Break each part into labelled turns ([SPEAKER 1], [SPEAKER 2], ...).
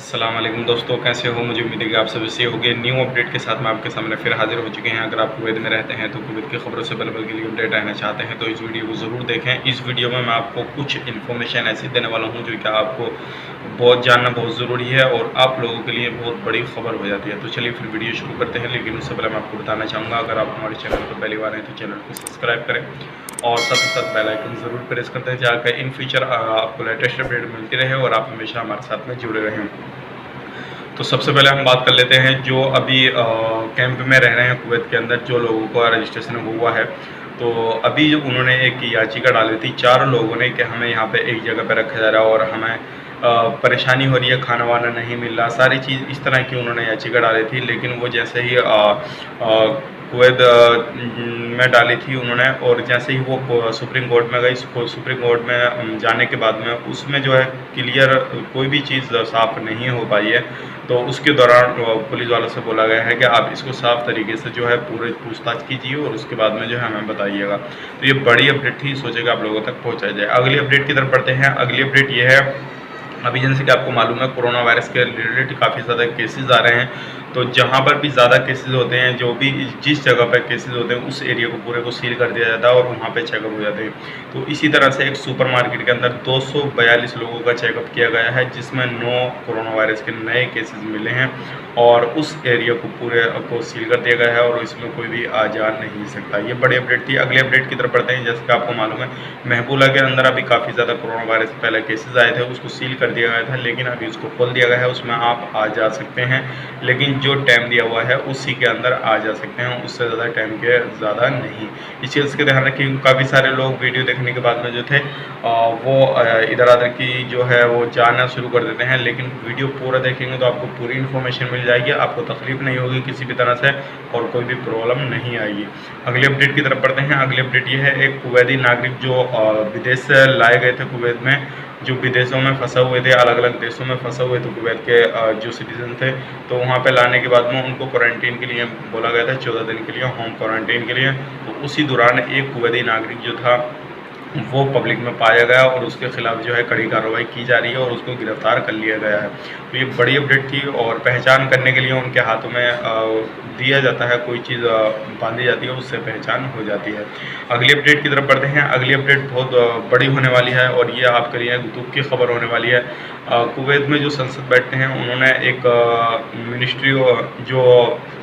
[SPEAKER 1] अस्सलाम वालेकुम दोस्तों, कैसे हो? मुझे उम्मीद है कि आप सब अच्छे होंगे। न्यू अपडेट के साथ मैं आपके सामने फिर हाजिर हो चुके हैं। अगर आप कुवैत में रहते हैं तो कुवैत की खबरों से पल-पल के लिए अपडेट रहना चाहते हैं तो इस वीडियो को ज़रूर देखें। इस वीडियो में मैं आपको कुछ इन्फॉर्मेशन ऐसी देने वाला हूँ जो कि आपको बहुत जानना बहुत ज़रूरी है और आप लोगों के लिए बहुत बड़ी खबर हो जाती है। तो चलिए फिर वीडियो शुरू करते हैं, लेकिन उससे पहले मैं आपको बताना चाहूँगा, अगर आप हमारे चैनल पर पहली बार हैं तो चैनल को सब्सक्राइब करें और साथ ही साथ बेल आइकन ज़रूर प्रेस करते हैं, जाकर इन फ्यूचर आपको लेटेस्ट अपडेट मिलती रहे और आप हमेशा हमारे साथ में जुड़े रहें। तो सबसे पहले हम बात कर लेते हैं जो अभी कैंप में रह रहे हैं कुवैत के अंदर, जो लोगों का रजिस्ट्रेशन हुआ है। तो अभी जो उन्होंने एक याचिका डाली थी 4 लोगों ने कि हमें यहाँ पे एक जगह पे रखा जा रहा है और हमें परेशानी हो रही है, खाना वाना नहीं मिल रहा, सारी चीज़ इस तरह की उन्होंने याचिका डाली थी। लेकिन वो जैसे ही कुवैत में डाली थी उन्होंने, और जैसे ही वो सुप्रीम कोर्ट में गई, सुप्रीम कोर्ट में जाने के बाद में उसमें जो है क्लियर कोई भी चीज़ साफ़ नहीं हो पाई है। तो उसके दौरान पुलिस वालों से बोला गया है कि आप इसको साफ़ तरीके से जो है पूरे पूछताछ कीजिए और उसके बाद में जो है हमें बताइएगा। तो ये बड़ी अपडेट थी, सोचे कि आप लोगों तक पहुँचाया जाए। अगली अपडेट की तरफ बढ़ते हैं। अगली अपडेट ये है, अभी जैसे कि आपको मालूम है कोरोना वायरस के रिलेटेड काफ़ी ज़्यादा केसेस आ रहे हैं। तो जहाँ पर भी ज़्यादा केसेस होते हैं, जो भी जिस जगह पर केसेस होते हैं उस एरिया को पूरे को सील कर दिया जाता है और वहाँ पे चेकअप हो जाते हैं। तो इसी तरह से एक सुपरमार्केट के अंदर 242 लोगों का चेकअप किया गया है, जिसमें 9 कोरोना वायरस के नए केसेस मिले हैं और उस एरिया को पूरे को सील कर दिया गया है और इसमें कोई भी आ जा नहीं सकता। ये बड़ी अपडेट थी। अगली अपडेट की तरफ बढ़ते हैं। जैसे कि आपको मालूम है महबूला के अंदर अभी काफ़ी ज़्यादा कोरोना वायरस पहले केसेस आए थे, उसको सील कर दिया गया था, लेकिन अभी उसको खोल दिया गया है, उसमें आप आ जा सकते हैं, लेकिन जो टाइम दिया हुआ है उसी के अंदर आ जा सकते हैं, उससे ज़्यादा टाइम के ज़्यादा नहीं। इस चीज़ का ध्यान रखिए। काफ़ी सारे लोग वीडियो देखने के बाद में जो थे वो इधर उधर की जो है वो जाना शुरू कर देते हैं, लेकिन वीडियो पूरा देखेंगे तो आपको पूरी इन्फॉर्मेशन मिल जाएगी, आपको तकलीफ नहीं होगी किसी भी तरह से और कोई भी प्रॉब्लम नहीं आएगी। अगली अपडेट की तरफ बढ़ते हैं। अगली अपडेट ये है, एक कुवैती नागरिक जो विदेश से लाए गए थे कुवैत में, जो विदेशों में फंसे हुए थे, अलग अलग देशों में फंसे हुए थे कुवैत के जो सिटीजन थे, तो वहाँ पे लाने के बाद में उनको क्वारंटीन के लिए बोला गया था, 14 दिन के लिए होम क्वारंटीन के लिए। तो उसी दौरान एक कुवैती नागरिक जो था वो पब्लिक में पाया गया और उसके खिलाफ जो है कड़ी कार्रवाई की जा रही है और उसको गिरफ्तार कर लिया गया है। तो ये बड़ी अपडेट थी और पहचान करने के लिए उनके हाथों में दिया जाता है, कोई चीज़ बांधी जाती है, उससे पहचान हो जाती है। अगली अपडेट की तरफ बढ़ते हैं। अगली अपडेट बहुत बड़ी होने वाली है और ये आपके लिए दुख की खबर होने वाली है। कुवैत में जो संसद बैठते हैं उन्होंने एक मिनिस्ट्री जो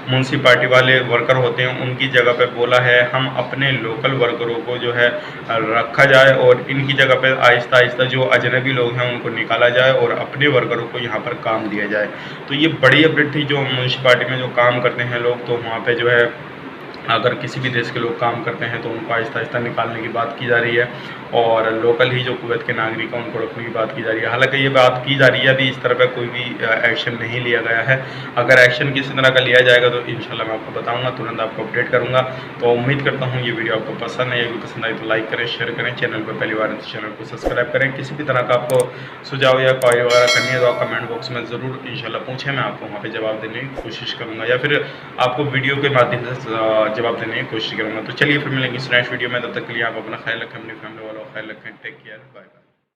[SPEAKER 1] म्यूनसिपालिटी वाले वर्कर होते हैं उनकी जगह पे बोला है, हम अपने लोकल वर्करों को जो है रखा जाए और इनकी जगह पे आहिस्ता आहिस्ता जो अजनबी लोग हैं उनको निकाला जाए और अपने वर्करों को यहाँ पर काम दिया जाए। तो ये बड़ी अपडेट थी। जो म्यूनसिपालिटी में जो काम करते हैं लोग, तो वहाँ पे जो है अगर किसी भी देश के लोग काम करते हैं तो उनको आहिस्ता आहिस्ता निकालने की बात की जा रही है और लोकल ही जो कुवैत के नागरिक हैं उनको रखने की बात की जा रही है। हालांकि ये बात की जा रही है, अभी इस तरह का कोई भी एक्शन नहीं लिया गया है। अगर एक्शन किसी तरह का लिया जाएगा तो इंशाल्लाह मैं आपको बताऊंगा, तुरंत आपको अपडेट करूंगा। तो उम्मीद करता हूँ ये वीडियो आपको पसंद है। यदि पसंद आई तो लाइक करें, शेयर करें, चैनल पर पहली बार है तो चैनल को सब्सक्राइब करें। किसी भी तरह का आपको सुझाव या क्वारी वगैरह करनी है तो आप कमेंट बॉक्स में ज़रूर इंशाल्लाह पूछें, मैं आपको वहाँ पर जवाब देने की कोशिश करूँगा या फिर आपको वीडियो के माध्यम से जवाब देने की कोशिश करूँगा। तो चलिए फिर मिलेंगे इस नेक्स्ट वीडियो में, तब तक के लिए आप अपना ख्याल रखें, अपनी फैमिली वालों का ख्याल रखें। Take care, bye bye.